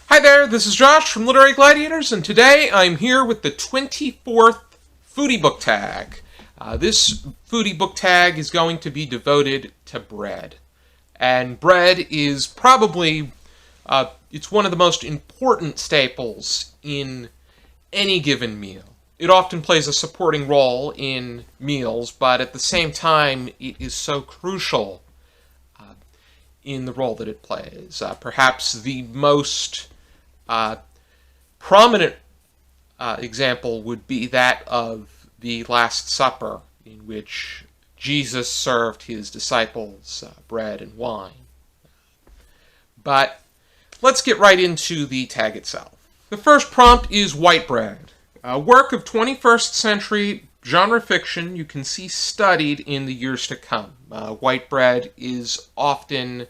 Hi there, this is Josh from Literary Gladiators, and today I'm here with the 24th foodie book tag. This foodie book tag is going to be devoted to bread. And bread is probably, it's one of the most important staples in any given meal. It often plays a supporting role in meals, but at the same time, it is so crucial in the role that it plays. Perhaps the most prominent example would be that of the Last Supper, in which Jesus served his disciples bread and wine. But let's get right into the tag itself. The first prompt is White Bread, a work of 21st century genre fiction you can see studied in the years to come. White Bread is often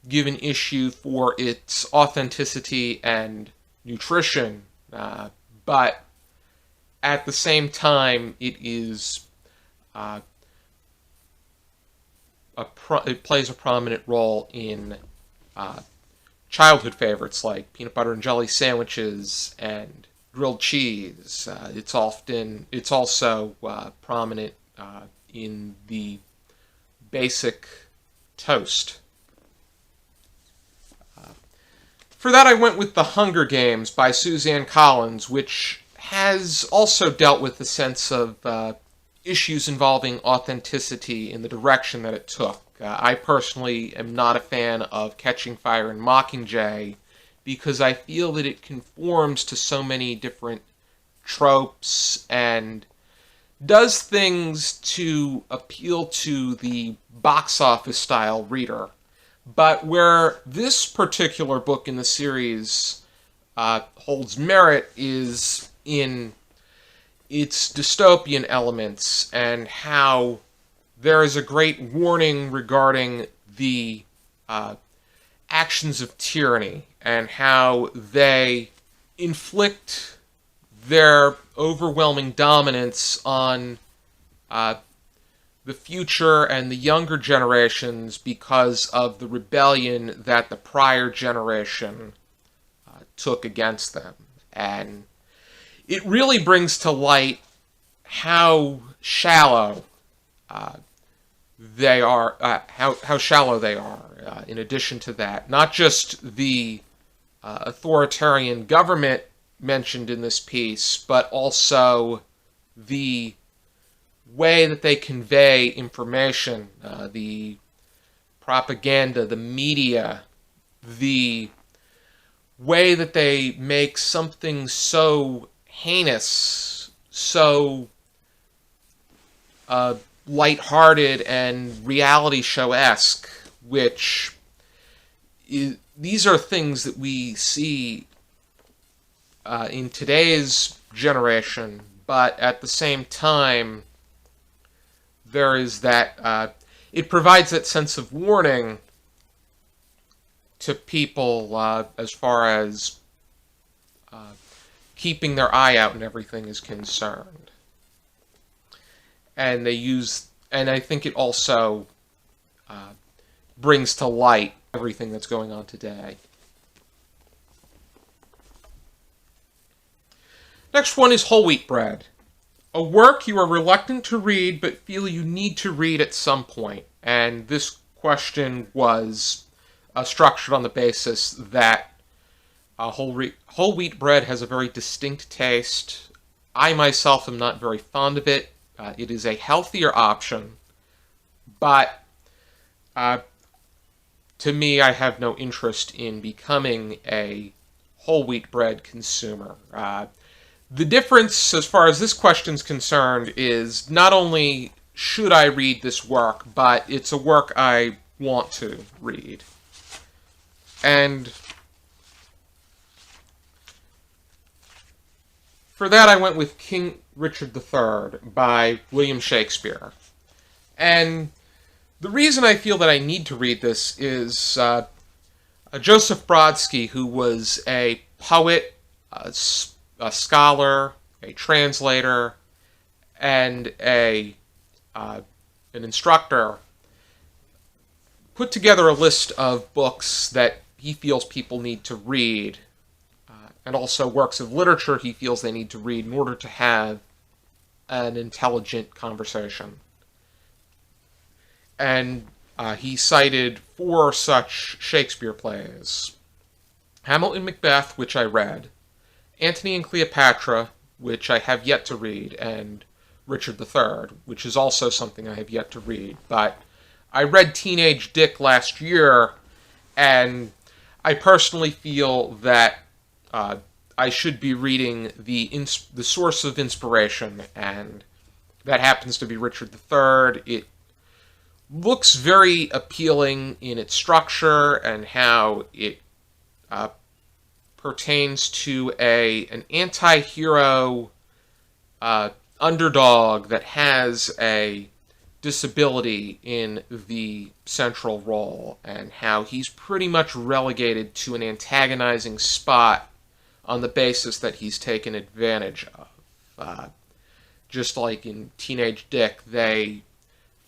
given issue for its authenticity and nutrition, but at the same time, it is it plays a prominent role in childhood favorites like peanut butter and jelly sandwiches and grilled cheese. It's also prominent in the basic toast. For that, I went with The Hunger Games by Suzanne Collins, which has also dealt with the sense of issues involving authenticity in the direction that it took. I personally am not a fan of Catching Fire and Mockingjay because I feel that it conforms to so many different tropes and does things to appeal to the box office style reader. But where this particular book in the series holds merit is in its dystopian elements and how there is a great warning regarding the actions of tyranny and how they inflict their overwhelming dominance on the future and the younger generations because of the rebellion that the prior generation took against them. And it really brings to light how shallow they are, how shallow they are. In addition to that, not just the authoritarian government mentioned in this piece, but also the way that they convey information, the propaganda, the media, the way that they make something so heinous, so lighthearted and reality show-esque, which these are things that we see in today's generation, but at the same time, there is that, it provides that sense of warning to people as far as keeping their eye out and everything is concerned. And I think it also brings to light everything that's going on today. Next one is Whole Wheat Bread, a work you are reluctant to read but feel you need to read at some point. And this question was structured on the basis that whole wheat bread has a very distinct taste. I myself am not very fond of it. It is a healthier option, but to me, I have no interest in becoming a whole wheat bread consumer. The difference, as far as this question's concerned, is not only should I read this work, but it's a work I want to read. And for that, I went with King Richard III by William Shakespeare. And the reason I feel that I need to read this is Joseph Brodsky, who was a poet, a scholar, a translator, and an instructor, put together a list of books that he feels people need to read, and also works of literature he feels they need to read in order to have an intelligent conversation. And he cited 4 such Shakespeare plays: Hamlet and Macbeth, which I read; Antony and Cleopatra, which I have yet to read; and Richard III, which is also something I have yet to read. But I read Teenage Dick last year, and I personally feel that I should be reading the source of inspiration, and that happens to be Richard III. It looks very appealing in its structure and how it pertains to an anti-hero underdog that has a disability in the central role, and how he's pretty much relegated to an antagonizing spot on the basis that he's taken advantage of. Just like in Teenage Dick, they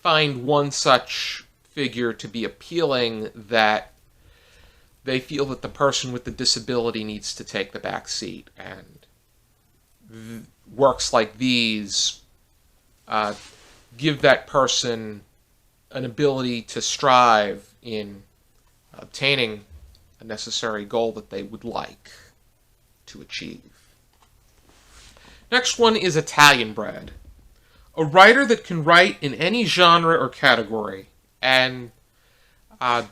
find one such figure to be appealing that they feel that the person with the disability needs to take the back seat, and works like these give that person an ability to strive in obtaining a necessary goal that they would like to achieve. Next one is Italian Bread. A writer that can write in any genre or category. And I'm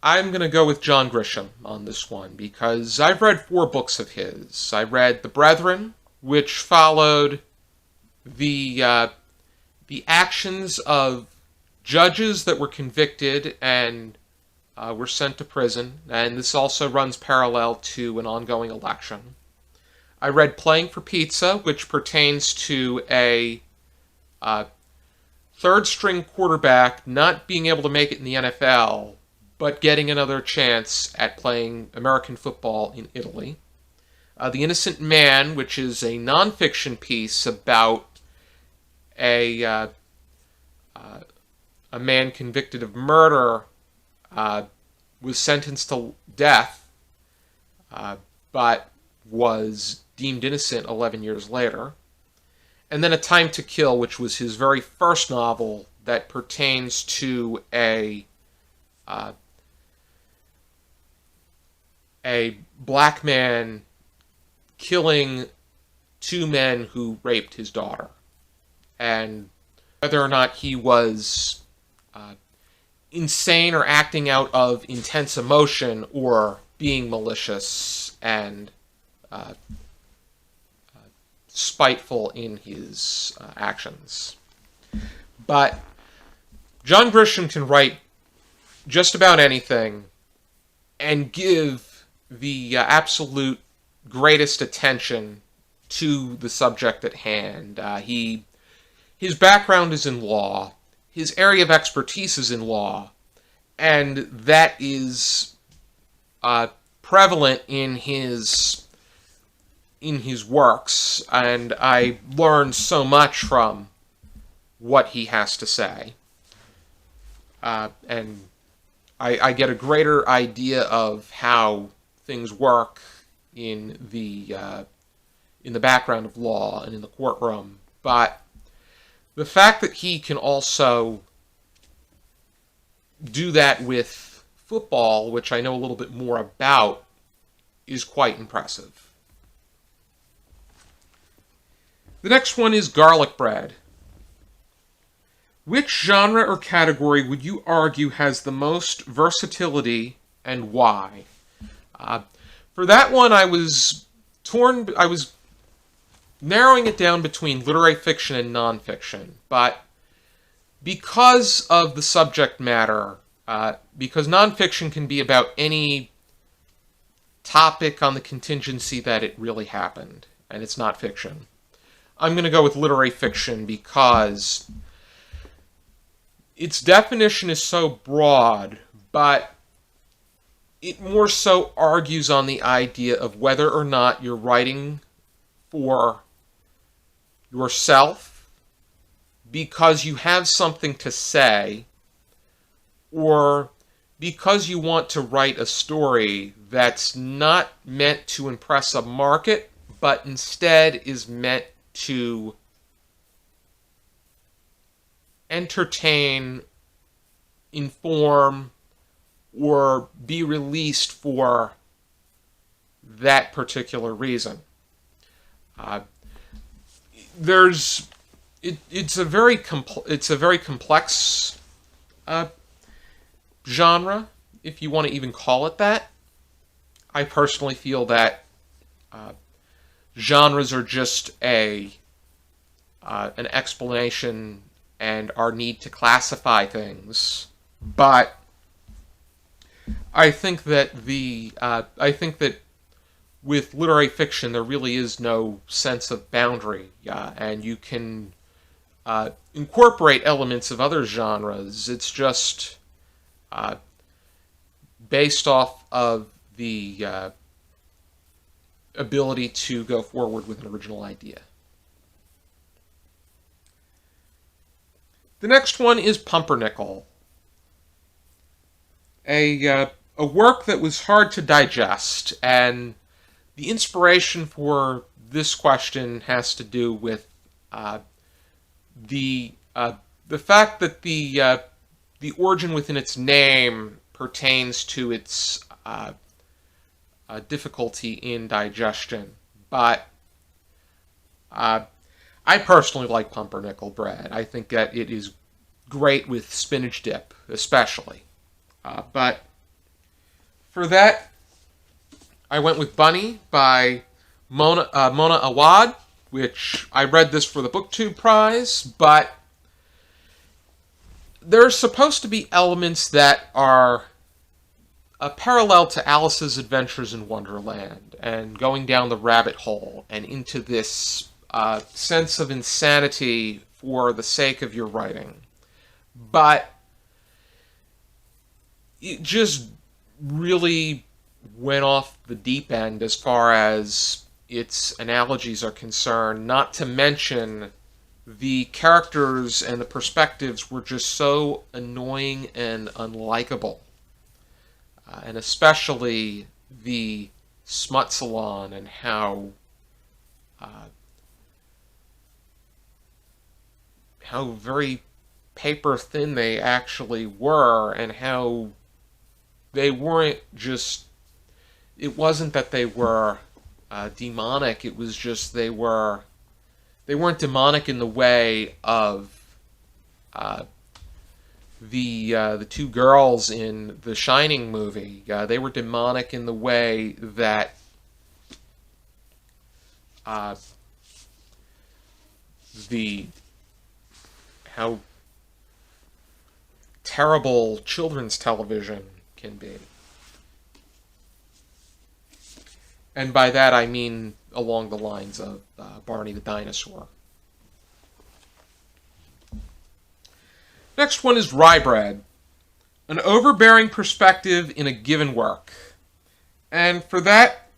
going to go with John Grisham on this one, because I've read 4 books of his. I read The Brethren, which followed the actions of judges that were convicted and were sent to prison, and this also runs parallel to an ongoing election. I read Playing for Pizza, which pertains to a third-string quarterback not being able to make it in the NFL, but getting another chance at playing American football in Italy. The Innocent Man, which is a nonfiction piece about a man convicted of murder, was sentenced to death, but was deemed innocent 11 years later. And then A Time to Kill, which was his very first novel that pertains to a black man killing 2 men who raped his daughter, and whether or not he was insane or acting out of intense emotion or being malicious and spiteful in his actions. But John Grisham can write just about anything and give the absolute greatest attention to the subject at hand. His background is in law. His area of expertise is in law. And that is prevalent in his works. And I learned so much from what he has to say. And I get a greater idea of how things work in the background of law and in the courtroom. But the fact that he can also do that with football, which I know a little bit more about, is quite impressive. The next one is Garlic Bread. Which genre or category would you argue has the most versatility, and why? For that one, I was narrowing it down between literary fiction and nonfiction, but because of the subject matter, because nonfiction can be about any topic on the contingency that it really happened, and it's not fiction, I'm going to go with literary fiction because its definition is so broad, but it more so argues on the idea of whether or not you're writing for yourself because you have something to say, or because you want to write a story that's not meant to impress a market, but instead is meant to entertain, inform, or be released for that particular reason. It's a very complex genre, if you want to even call it that. I personally feel that genres are just an explanation and our need to classify things, but I think that with literary fiction there really is no sense of boundary, and you can incorporate elements of other genres. It's just based off of the ability to go forward with an original idea. The next one is Pumpernickel, a work that was hard to digest, and the inspiration for this question has to do with the fact that the origin within its name pertains to its difficulty in digestion. But I personally like pumpernickel bread. I think that it is great with spinach dip, especially. But for that, I went with Bunny by Mona Awad, which I read this for the Booktube prize, but there's supposed to be elements that are a parallel to Alice's Adventures in Wonderland, and going down the rabbit hole and into this sense of insanity for the sake of your writing. But it just really went off the deep end as far as its analogies are concerned, not to mention the characters and the perspectives were just so annoying and unlikable. And especially the smut salon and how very paper thin they actually were, and how they weren't just, it wasn't that they were demonic, it was just they weren't demonic in the way of the two girls in the Shining movie. They were demonic in the way that how terrible children's television can be. And by that I mean along the lines of Barney the Dinosaur. Next one is Rye Bread, an overbearing perspective in a given work. And for that,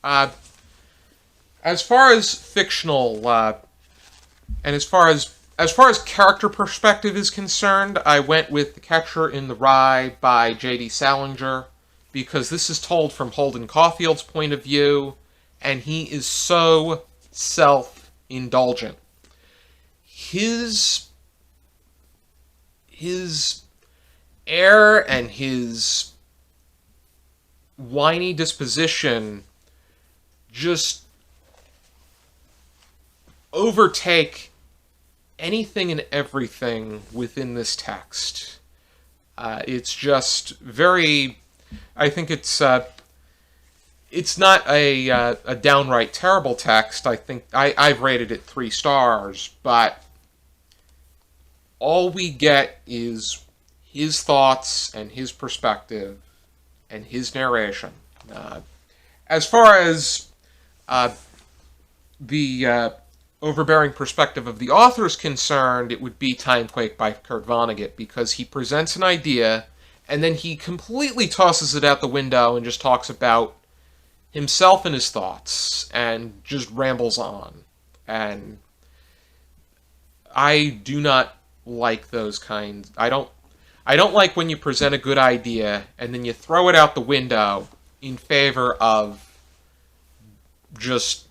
as far as fictional and as far as character perspective is concerned, I went with The Catcher in the Rye by J.D. Salinger, because this is told from Holden Caulfield's point of view, and he is so self-indulgent. His air and his whiny disposition just overtake anything and everything within this text. It's just very, I think it's not a downright terrible text. I think I've rated it 3 stars, but all we get is his thoughts and his perspective and his narration. As far as the overbearing perspective of the author is concerned, it would be Timequake by Kurt Vonnegut, because he presents an idea and then he completely tosses it out the window and just talks about himself and his thoughts and just rambles on. And I do not like those kinds. I I don't like when you present a good idea and then you throw it out the window in favor of just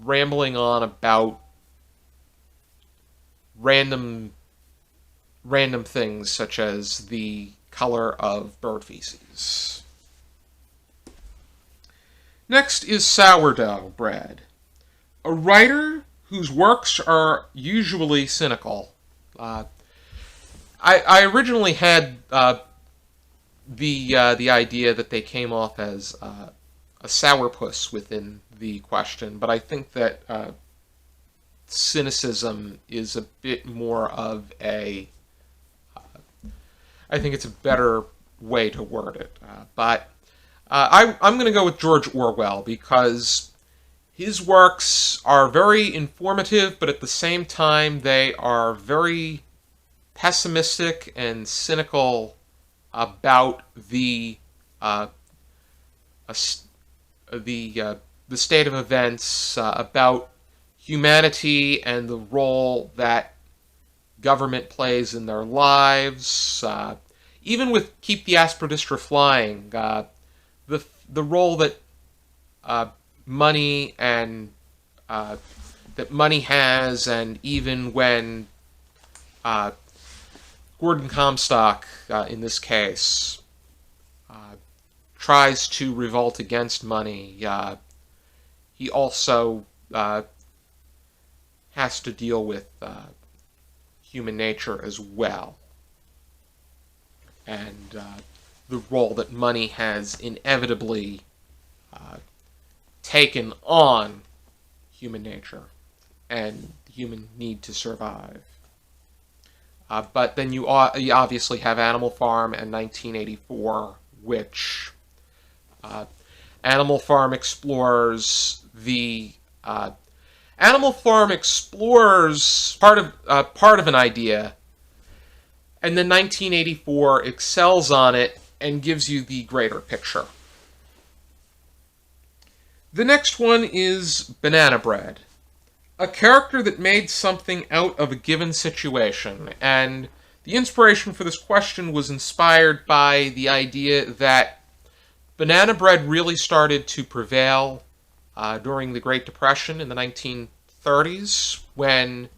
rambling on about random things such as the color of bird feces. Next is Sourdough Bread, a writer whose works are usually cynical. I originally had the idea that they came off as a sourpuss within the question, but I think that cynicism is a bit more of a I think it's a better way to word it. But I'm going to go with George Orwell because his works are very informative, but at the same time they are very pessimistic and cynical about the state of events, about humanity and the role that government plays in their lives. Even with Keep the Aspidistra Flying, the role that money and that money has, and even when Gordon Comstock, in this case, tries to revolt against money, he also has to deal with human nature as well, and the role that money has inevitably taken on human nature and the human need to survive. But then you obviously have Animal Farm and 1984, which Animal Farm explores part of an idea, and then 1984 excels on it and gives you the greater picture. The next one is Banana Bread, a character that made something out of a given situation, and the inspiration for this question was inspired by the idea that banana bread really started to prevail during the Great Depression in the 1930s, when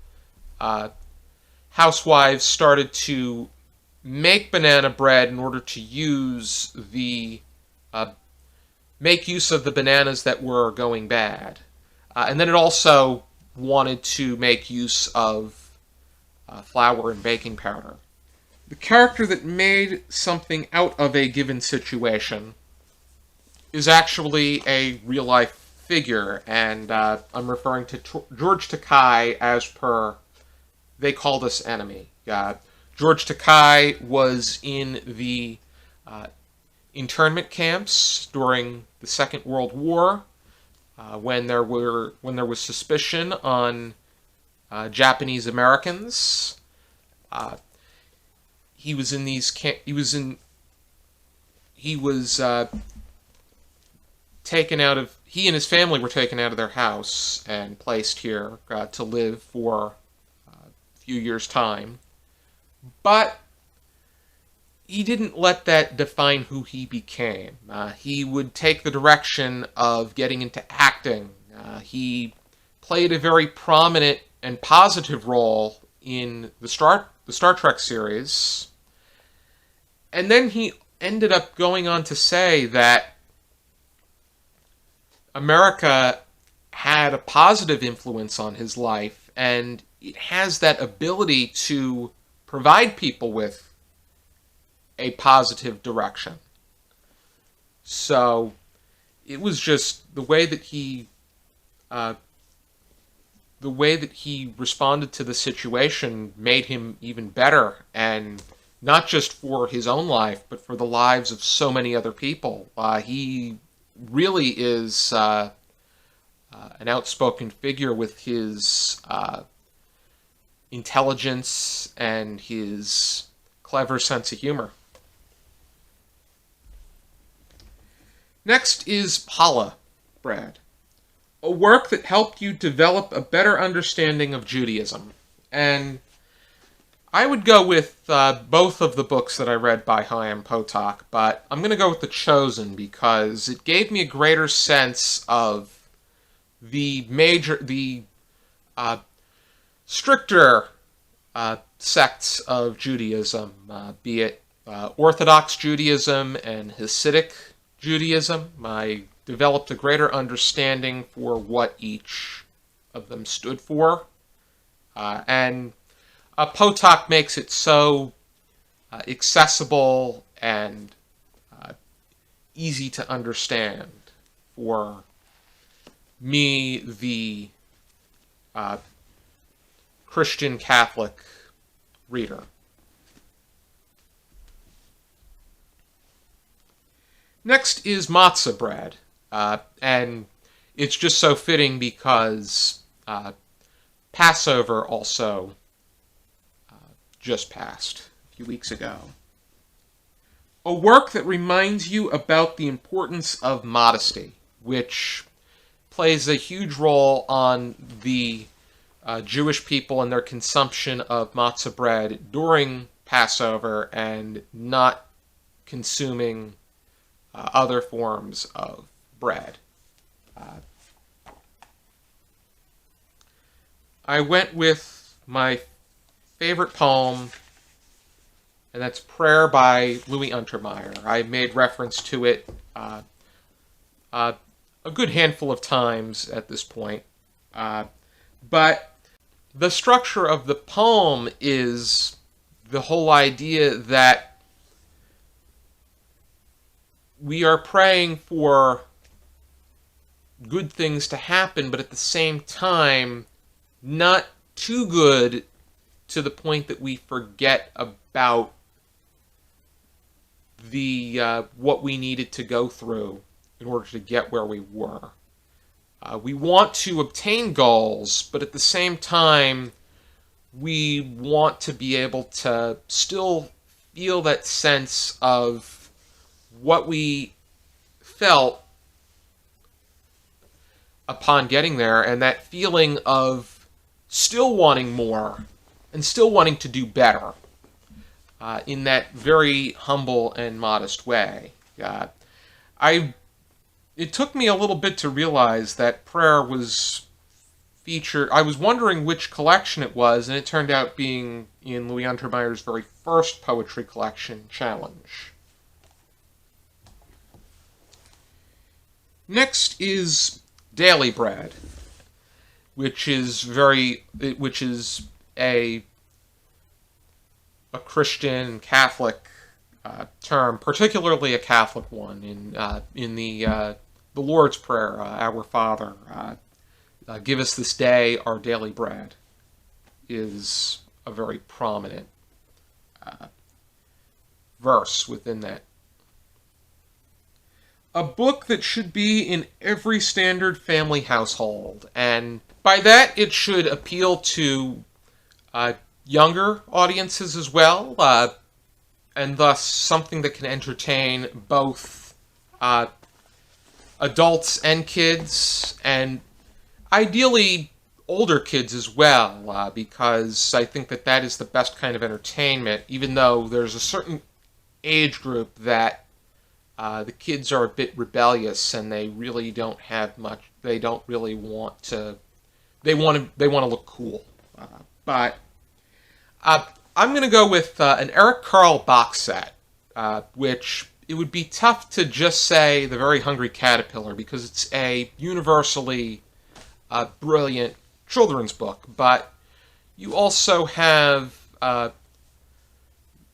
housewives started to make banana bread in order to make use of the bananas that were going bad. And then it also wanted to make use of flour and baking powder. The character that made something out of a given situation is actually a real-life figure, and I'm referring to George Takei as per They Called Us Enemy. George Takei was in the internment camps during the Second World War, when there was suspicion on Japanese Americans. He was taken out of. He and his family were taken out of their house and placed here to live for a few years' time. But he didn't let that define who he became. He would take the direction of getting into acting. He played a very prominent and positive role in the Star Trek series. And then he ended up going on to say that America had a positive influence on his life, and it has that ability to provide people with a positive direction. So it was just the way that he responded to the situation made him even better, and not just for his own life, but for the lives of so many other people. He really is an outspoken figure with his intelligence and his clever sense of humor. Next is Challah Bread, a work that helped you develop a better understanding of Judaism. And I would go with both of the books that I read by Chaim Potok, but I'm going to go with The Chosen because it gave me a greater sense of the uh, stricter sects of Judaism, be it Orthodox Judaism and Hasidic Judaism. I developed a greater understanding for what each of them stood for, and Potok makes it so accessible and easy to understand for me, the Christian Catholic reader. Next is Matzo Bread, and it's just so fitting because Passover also just passed a few weeks ago. A work that reminds you about the importance of modesty, which plays a huge role on the Jewish people and their consumption of matzah bread during Passover and not consuming other forms of bread. I went with my favorite poem, and that's Prayer by Louis Untermeyer. I made reference to it a good handful of times at this point. But the structure of the poem is the whole idea that we are praying for good things to happen, but at the same time, not too good to the point that we forget about the what we needed to go through in order to get where we were. We want to obtain goals, but at the same time, we want to be able to still feel that sense of what we felt upon getting there, and that feeling of still wanting more and still wanting to do better in that very humble and modest way. It took me a little bit to realize that prayer was featured. I was wondering which collection it was, and it turned out being in Louis Untermeyer's very first poetry collection, Challenge. Next is Daily Bread, which is a Christian Catholic term, particularly a Catholic one in the Lord's Prayer, Our Father, give us this day our daily bread, is a very prominent verse within that. A book that should be in every standard family household, and by that it should appeal to younger audiences as well, and thus something that can entertain both adults and kids, and ideally older kids as well, because I think that is the best kind of entertainment, even though there's a certain age group that the kids are a bit rebellious and they really don't have much. They don't really want to. They want to look cool. But I'm going to go with an Eric Carle box set, which it would be tough to just say The Very Hungry Caterpillar because it's a universally brilliant children's book. But you also have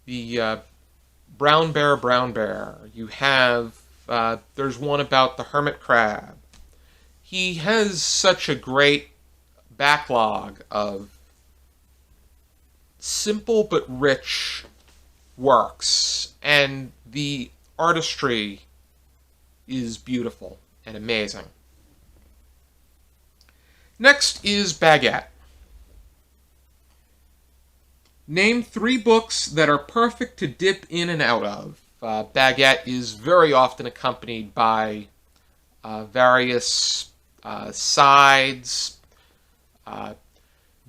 the Brown Bear, Brown Bear. You have, there's one about the hermit crab. He has such a great backlog of simple but rich works, and the artistry is beautiful and amazing. Next is Baggetts. Name 3 books that are perfect to dip in and out of. Baggetts is very often accompanied by various sides,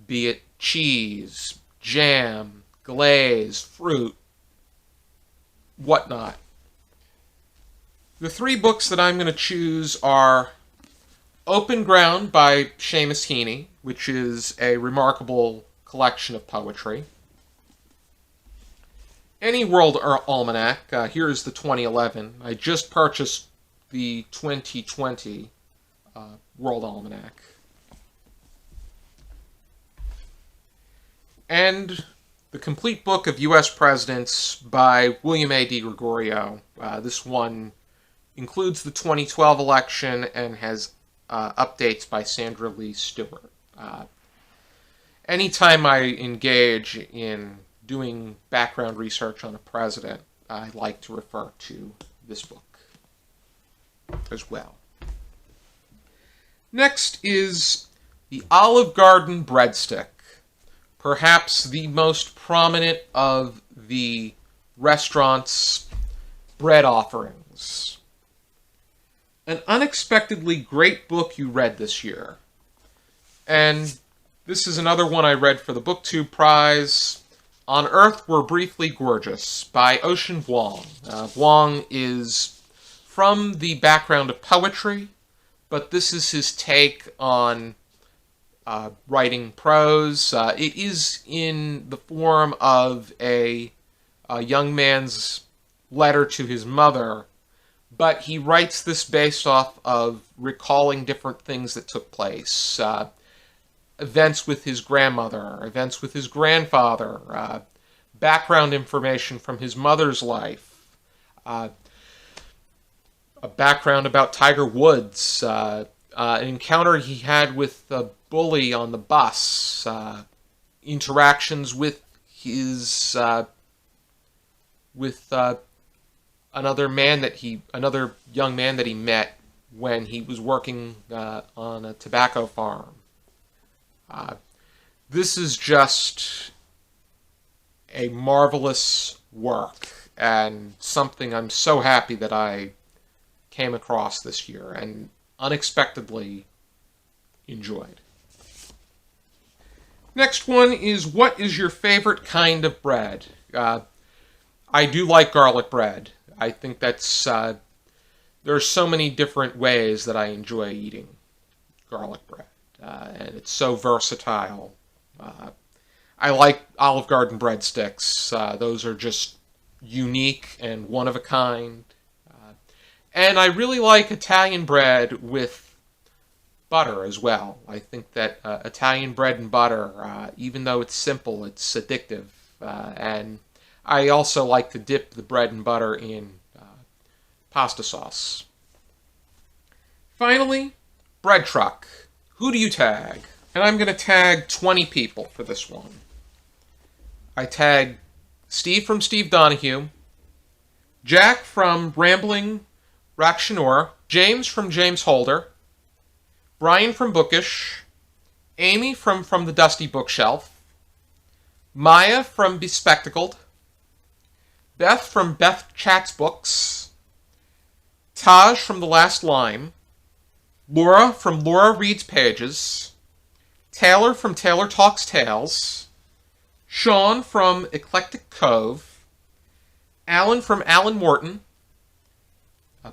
be it cheese, jam, glaze, fruit, whatnot. The three books that I'm going to choose are Open Ground by Seamus Heaney, which is a remarkable collection of poetry. Any World Almanac. Here is the 2011. I just purchased the 2020 World Almanac. And The Complete Book of U.S. Presidents by William A. DiGregorio. This one includes the 2012 election and has updates by Sandra Lee Stewart. Anytime I engage in doing background research on a president, I like to refer to this book as well. Next is the Olive Garden breadstick, perhaps the most prominent of the restaurant's bread offerings. An unexpectedly great book you read this year. And this is another one I read for the Booktube Prize. On Earth We're Briefly Gorgeous by Ocean Vuong. Vuong is from the background of poetry, but this is his take on writing prose. It is in the form of a young man's letter to his mother, but he writes this based off of recalling different things that took place. Events with his grandmother, events with his grandfather, background information from his mother's life, a background about Tiger Woods, an encounter he had with a bully on the bus, interactions with his another young man that he met when he was working on a tobacco farm. This is just a marvelous work and something I'm so happy that I came across this year and unexpectedly enjoyed. Next one is What is your favorite kind of bread? I do like garlic bread. I think that's there are so many different ways that I enjoy eating garlic bread. And it's so versatile. I like Olive Garden breadsticks. Those are just unique and one of a kind. And I really like Italian bread with butter as well. I think that Italian bread and butter, even though it's simple, it's addictive. And I also like to dip the bread and butter in pasta sauce. Finally, bread truck. Who do you tag? And I'm going to tag 20 people for this one. I tag Steve from Steve Donahue, Jack from Rambling Rakshanor, James from James Holder, Brian from Bookish, Amy from the Dusty Bookshelf, Maya from Bespectacled, Beth from Beth Chats Books, Taj from The Last Lime, Laura from Laura Reads Pages, Taylor from Taylor Talks Tales, Sean from Eclectic Cove, Alan from Alan Morton,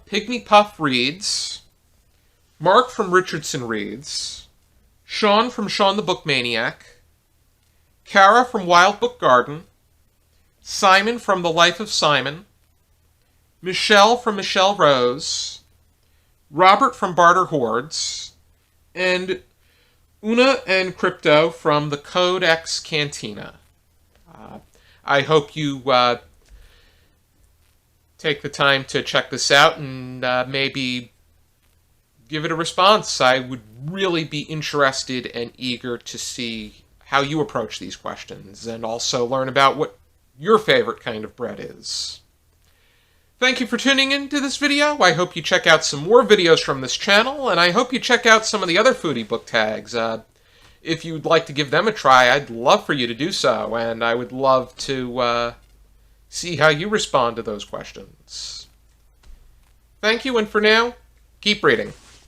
Pygmy Puff Reads, Mark from Richardson Reads, Sean from Sean the Bookmaniac, Kara from Wild Book Garden, Simon from The Life of Simon, Michelle from Michelle Rose, Robert from Barter Hordes, and Una and Crypto from the Codex Cantina. I hope you take the time to check this out and maybe give it a response. I would really be interested and eager to see how you approach these questions and also learn about what your favorite kind of bread is. Thank you for tuning in to this video. I hope you check out some more videos from this channel, and I hope you check out some of the other foodie book tags. If you'd like to give them a try, I'd love for you to do so, and I would love to see how you respond to those questions. Thank you, and for now, keep reading.